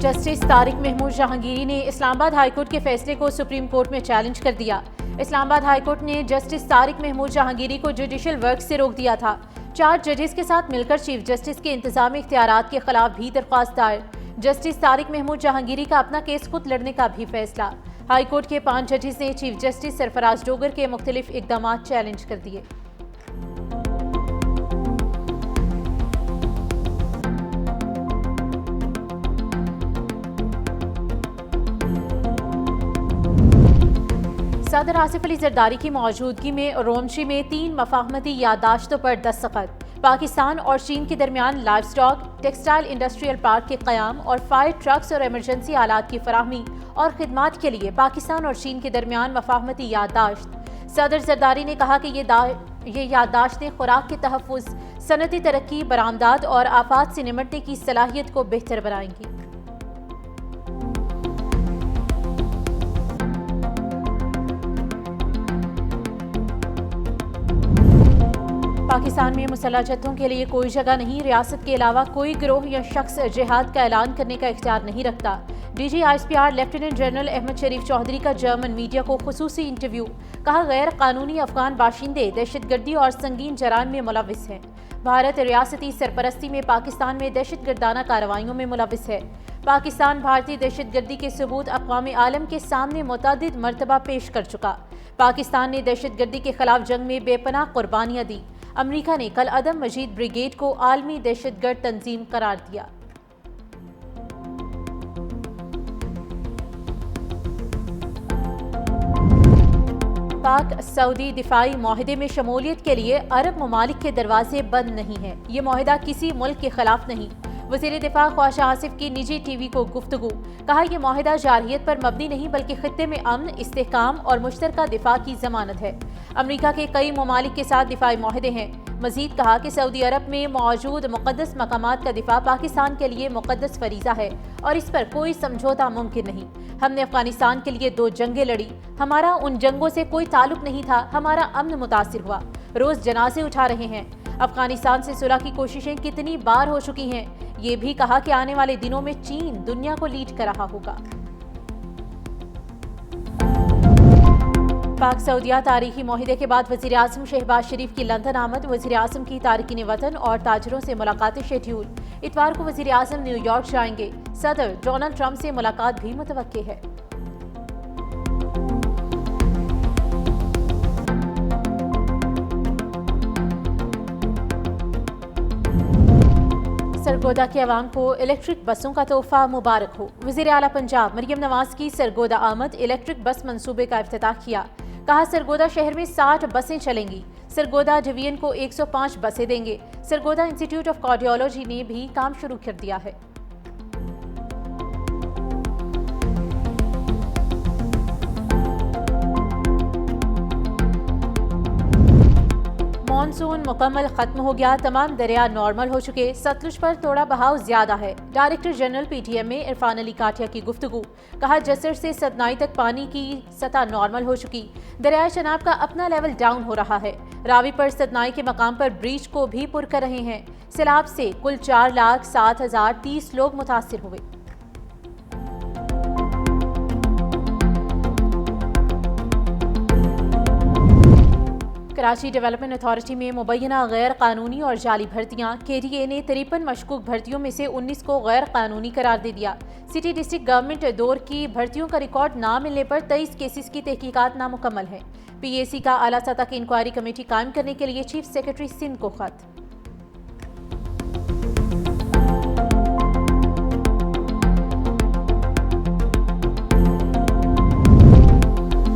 Justice Tariq Mahmood Jahangiri ने Islamabad high court के फैसले को सुप्रीम कोर्ट में चैलेंज कर दिया। इस्लामाबाद हाई कोर्ट ने जस्टिस तारिक महमूद जहांगीरी को जुडिशल वर्क से रोक दिया था। 4 जजेस के साथ मिलकर चीफ जस्टिस के इंतजामी इख्तियारात के खिलाफ भी दरख्वास्त दायर। जस्टिस तारिक महमूद जहांगीरी का अपना केस खुद लड़ने का भी फैसला। हाई कोर्ट के 5 जजेस ने चीफ जस्टिस सरफराज डोगर के मुख्तलिफ इकदाम चैलेंज कर दिए। सदर आसिफ अली जरदारी की मौजूदगी में रोमशी में 3 मफाहमती याददाश्तों पर दस्तखत। पाकिस्तान और चीन के दरमियान life stock, textile industrial park के क़याम और फायर ट्रक्स और एमरजेंसी आलात की फराहमी और खिदमात के लिए पाकिस्तान और चीन के दरमियान मफाहमती याददाश्त। सदर जरदारी ने कहा कि ये याददाश्तें खुराक के तहफ़्फ़ुज़, सनती तरक्की, बरामदात और आफात से निमटने की सलाहियत को बेहतर बनाएंगी। पाकिस्तान में मुसल्लह जत्थों के लिए कोई जगह नहीं। रियासत के अलावा कोई गिरोह या शख्स जिहाद का ऐलान करने का इख्तियार नहीं रखता। DG ISPR lieutenant general Ahmed Sharif Chaudhry का जर्मन मीडिया को खुसूसी इंटरव्यू। कहा, गैर कानूनी अफगान बाशिंदे दहशतगर्दी और संगीन जराइम में मुलविस हैं। भारत रियासती सरपरस्ती में पाकिस्तान में दहशतगर्दाना कार्रवाइयों में मुलविस है। पाकिस्तान भारतीय दहशतगर्दी के सबूत अक़वाम आलम के सामने मुतअद्दिद मरतबा पेश कर चुका। पाकिस्तान ने दहशतगर्दी के खिलाफ जंग में बेपनाह कुर्बानियाँ दी। अमरीका ने कल अदम मजीद ब्रिगेड को आलमी दहशतगर्द तंजीम करार दिया। पाक सऊदी दिफाई माहिदे में शमूलियत के लिए अरब ममालिक के दरवाजे बंद नहीं हैं। ये माहिदा किसी मुल्क के खिलाफ नहीं। वज़ीर दिफा ख्वाजा आसिफ की निजी TV को गुफ्तगू। कहा, यह माहिदा जारहियत पर मबनी नहीं बल्कि खित्ते में अमन, इस्तेहकाम और मुश्तरका दिफा की जमानत है। अमरीका के कई ममालिक के साथ दिफाई माहिदे हैं। मजीद कहा कि सऊदी अरब में मौजूद मुक़द्दस मकामात का दिफा पाकिस्तान के लिए मुक़द्दस फरीज़ा है और इस पर कोई समझौता मुमकिन नहीं। हमने अफगानिस्तान के लिए 2 जंगें लड़ी। हमारा उन जंगों से कोई ताल्लुक नहीं था। हमारा अमन मुतासिर हुआ। रोज़ जनाजे उठा रहे हैं। अफगानिस्तान से सुलह की कोशिशें कितनी बार हो चुकी हैं। ये भी कहा कि आने वाले दिनों में चीन दुनिया को लीड कर रहा होगा। पाक सऊदिया तारीखी माहिदे के बाद वज़ीर आज़म शहबाज शरीफ की लंदन आमद। वज़ीर आज़म की तारकीन वतन और ताजरों से मुलाकातें शेड्यूल। इतवार को वज़ीर आज़म न्यूयॉर्क जाएंगे। सदर डोनाल्ड ट्रंप से मुलाकात भी मुतवक्के है। सरगोदा के अवाम को इलेक्ट्रिक बसों का तोहफा मुबारक हो। वज़ीर आला पंजाब मरियम नवाज की सरगोदा आमद। इलेक्ट्रिक बस मंसूबे का इफ्तिताह किया। कहा, सरगोदा शहर में 60 बसें चलेंगी। सरगोदा डिवीजन को 105 बसें देंगे। सरगोदा इंस्टीट्यूट ऑफ कार्डियोलॉजी ने भी काम शुरू कर दिया है। मानसून मुकम्मल खत्म हो गया। तमाम दरिया नॉर्मल हो चुके। सतलुज पर थोड़ा बहाव ज्यादा है। डायरेक्टर जनरल PTM में इरफान अली काठिया की गुफ्तगू। कहा, जसर से सतनाई तक पानी की सतह नॉर्मल हो चुकी। दरिया चनाब का अपना लेवल डाउन हो रहा है। रावी पर सतनाई के मकाम पर ब्रीच को भी पुर कर रहे हैं। सैलाब से कुल 4,07,030 लोग मुतासिर हुए। कराची डेवलपमेंट अथॉरिटी में मुबैना गैर कानूनी और जाली भर्तियां। KDA ने 53 मशकूक भर्तियों में से 19 को गैर कानूनी करार दे दिया। सिटी डिस्ट्रिक्ट गवर्नमेंट दौर की भर्तियों का रिकॉर्ड ना मिलने पर 23 केसेस की तहकीकात नामुकम्मल है। PAC का आला सतह की इंक्वायरी कमेटी कायम करने के लिए चीफ सेक्रेटरी सिंध को खत।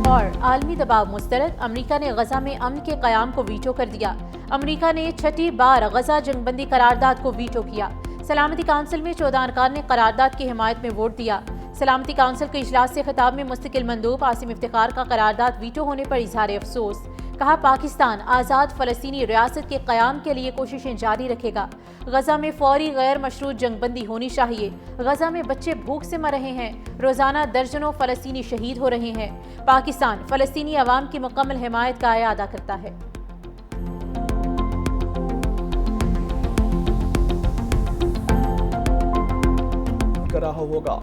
और आलमी दबाव मुस्तरद। अमरीका ने गजा में अमन के क़याम को वीटो कर दिया। अमरीका ने 6ठी बार गजा जंगबंदी करारदाद को वीटो किया। सलामती काउंसिल में 14 अरकान ने करारदाद की हिमायत में वोट दिया। सलामती काउंसिल के इजलास से खिताब में मुस्तकिल मंदूब आसिम इफ्तिखार का करारदाद वीटो होने पर इजहार अफसोस। कहा, पाकिस्तान आज़ाद फ़लस्तीनी रियासत के क़याम के लिए कोशिशें जारी रखेगा। गजा में फौरी गैर मशरूत जंगबंदी होनी चाहिए। गजा में बच्चे भूख से मर रहे हैं। रोज़ाना दर्जनों फ़लस्तीनी शहीद हो रहे हैं। पाकिस्तान फ़लस्तीनी अवाम की मुकम्मल हिमायत का अदा करता है। रहा رہا ہوگا۔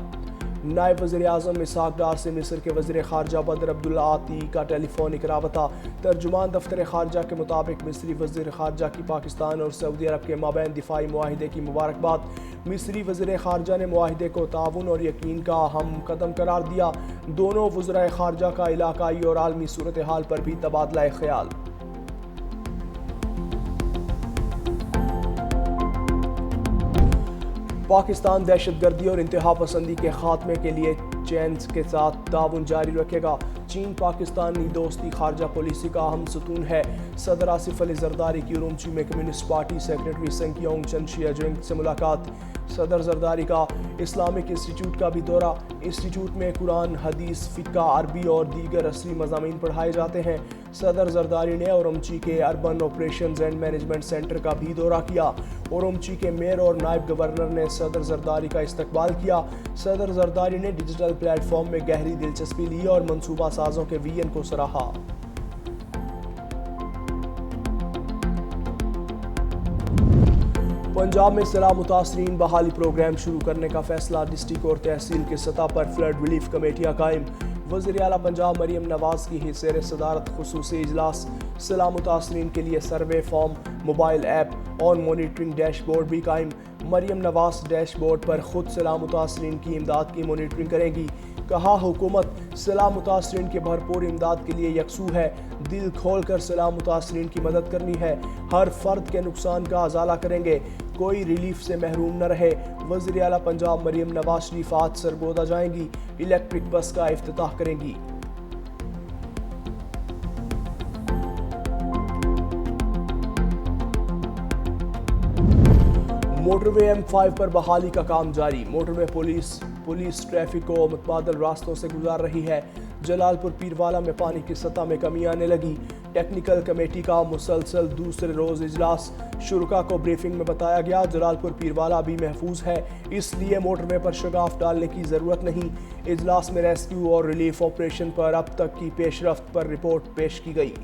نائب وزیر اعظم اسحاق ڈار سے مصر کے وزیر خارجہ بدر عبدالعاطی کا ٹیلی فونک رابطہ۔ ترجمان دفتر خارجہ کے مطابق مصری وزیر خارجہ کی پاکستان اور سعودی عرب کے مابین دفاعی معاہدے کی مبارکباد۔ مصری وزیر خارجہ نے معاہدے کو تعاون اور یقین کا اہم قدم قرار دیا۔ دونوں وزرائے خارجہ کا علاقائی اور عالمی صورتحال پر بھی تبادلہ خیال۔ پاکستان دہشت گردی اور انتہا پسندی کے خاتمے کے لیے چین کے ساتھ تعاون جاری رکھے گا۔ چین پاکستانی دوستی خارجہ پالیسی کا اہم ستون ہے۔ صدر آصف علی زرداری کی ارومچی میں کمیونسٹ پارٹی سیکریٹری سنگ یونگ چن شیہ جنگ سے ملاقات۔ صدر زرداری کا اسلامک انسٹیٹیوٹ کا بھی دورہ۔ انسٹیٹیوٹ میں قرآن، حدیث، فقہ، عربی اور دیگر عصری مضامین پڑھائے جاتے ہیں۔ صدر زرداری نے ارومچی کے urban operations and management centre کا بھی دورہ کیا۔ ارومچی کے میئر اور نائب گورنر نے صدر زرداری کا استقبال کیا۔ صدر زرداری نے ڈیجیٹل پلیٹ فارم میں گہری دلچسپی لی اور منصوبہ سازوں کے ویژن کو سراہا۔ پنجاب میں سیلاب متاثرین بحالی پروگرام شروع کرنے کا فیصلہ۔ ڈسٹرکٹ اور تحصیل کی سطح پر فلڈ ریلیف کمیٹیاں قائم۔ وزیر اعلیٰ پنجاب مریم نواز کی زیر صدارت خصوصی اجلاس۔ سیلاب متاثرین کے لیے سروے فارم، موبائل ایپ اور مانیٹرنگ ڈیش بورڈ بھی قائم۔ مریم نواز ڈیش بورڈ پر خود سیلاب متاثرین کی امداد کی مانیٹرنگ کریں گی۔ کہا حکومت سیلاب متاثرین کی بھرپور امداد کے لیے یکسو ہے۔ دل کھول کر سیلاب متاثرین کی مدد کرنی ہے۔ ہر فرد کے نقصان کا ازالہ کریں گے، کوئی ریلیف سے محروم نہ رہے۔ وزیر اعلیٰ پنجاب مریم نواز شریف آج سرگودا جائیں گی، الیکٹرک بس کا افتتاح کریں گی۔ موٹر وے M5 پر بحالی کا کام جاری۔ موٹر وے پولیس ٹریفک کو متبادل راستوں سے گزار رہی ہے۔ جلال پور پیروالا میں پانی کی سطح میں کمی آنے لگی۔ ٹیکنیکل کمیٹی کا مسلسل دوسرے روز اجلاس۔ شرکاء کو بریفنگ میں بتایا گیا جلال پور پیروالا بھی محفوظ ہے، اس لیے موٹر وے پر شگاف ڈالنے کی ضرورت نہیں۔ اجلاس میں ریسکیو اور ریلیف آپریشن پر اب تک کی پیش رفت پر رپورٹ پیش کی گئی۔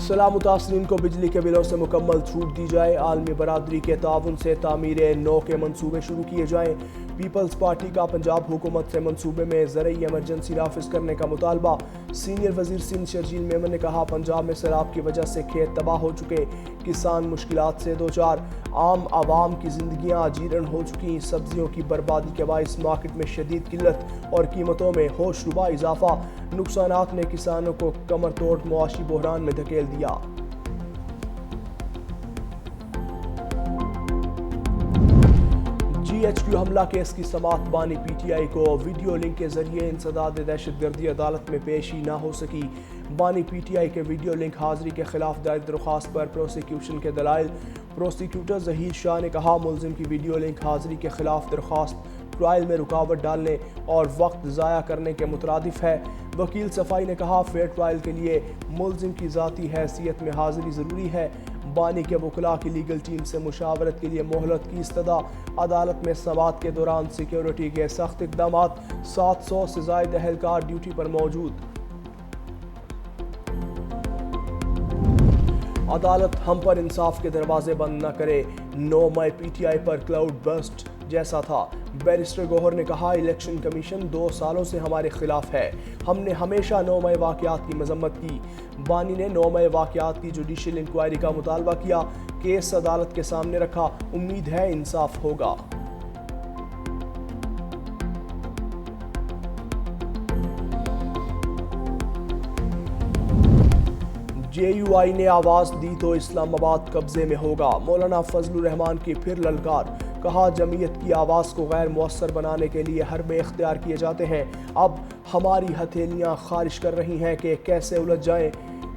سیلاب متاثرین کو بجلی کے بلوں سے مکمل چھوٹ دی جائے۔ عالمی برادری کے تعاون سے تعمیر نو کے منصوبے شروع کیے جائیں۔ پیپلز پارٹی کا پنجاب حکومت سے منصوبے میں زرعی ایمرجنسی نافذ کرنے کا مطالبہ۔ سینئر وزیر سندھ شرجیل میمن نے کہا پنجاب میں سیلاب کی وجہ سے کھیت تباہ ہو چکے، کسان مشکلات سے دوچار، عام عوام کی زندگیاں اجیرن ہو چکی۔ سبزیوں کی بربادی کے باعث مارکیٹ میں شدید قلت اور قیمتوں میں ہوش ربا اضافہ۔ نقصانات نے کسانوں کو کمر توڑ معاشی بحران میں دھکیل دیا۔ GHQ حملہ کیس کی سماعت بانی PTI کو ویڈیو لنک کے ذریعے انسداد دہشت گردی عدالت میں پیش ہی نہ ہو سکی۔ بانی PTI کے ویڈیو لنک حاضری کے خلاف دائر درخواست پر پروسیکیوشن کے دلائل۔ پروسیکیوٹر ظہیر شاہ نے کہا ملزم کی ویڈیو لنک حاضری کے خلاف درخواست ٹرائل میں رکاوٹ ڈالنے اور وقت ضائع کرنے کے مترادف ہے۔ وکیل صفائی نے کہا فیئر ٹرائل کے لیے ملزم کی ذاتی حیثیت میں حاضری ضروری ہے۔ بانی کے وکلاء کی لیگل ٹیم سے مشاورت کے لیے مہلت کی استدعا۔ عدالت میں سماعت کے دوران سیکیورٹی کے سخت اقدامات، 700 سے زائد اہلکار ڈیوٹی پر موجود۔ عدالت ہم پر انصاف کے دروازے بند نہ کرے، 9 مئی PTI پر کلاؤڈ برسٹ جیسا تھا۔ بیرسٹر گوہر نے کہا الیکشن کمیشن 2 سالوں سے ہمارے خلاف ہے، ہم نے ہمیشہ 9 مئی واقعات کی مذمت کی۔ بانی نے 9 مئی واقعات کی جوڈیشل انکوائری کا مطالبہ کیا، کیس عدالت کے سامنے رکھا، امید ہے انصاف ہوگا۔ JUI نے آواز دی تو اسلام آباد قبضے میں ہوگا، مولانا فضل الرحمان کی پھر للکار۔ کہا جمعیت کی آواز کو غیر مؤثر بنانے کے لیے حربے اختیار کیے جاتے ہیں، اب ہماری ہتھیلیاں خارش کر رہی ہیں کہ کیسے الجھ جائیں۔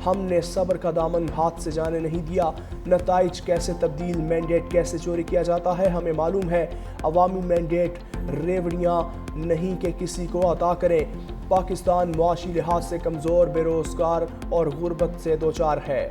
ہم نے صبر کا دامن ہاتھ سے جانے نہیں دیا، نتائج کیسے تبدیل، مینڈیٹ کیسے چوری کیا جاتا ہے ہمیں معلوم ہے۔ عوامی مینڈیٹ ریوڑیاں نہیں کہ کسی کو عطا کریں۔ پاکستان معاشی لحاظ سے کمزور، بے روزگار اور غربت سے دوچار ہے۔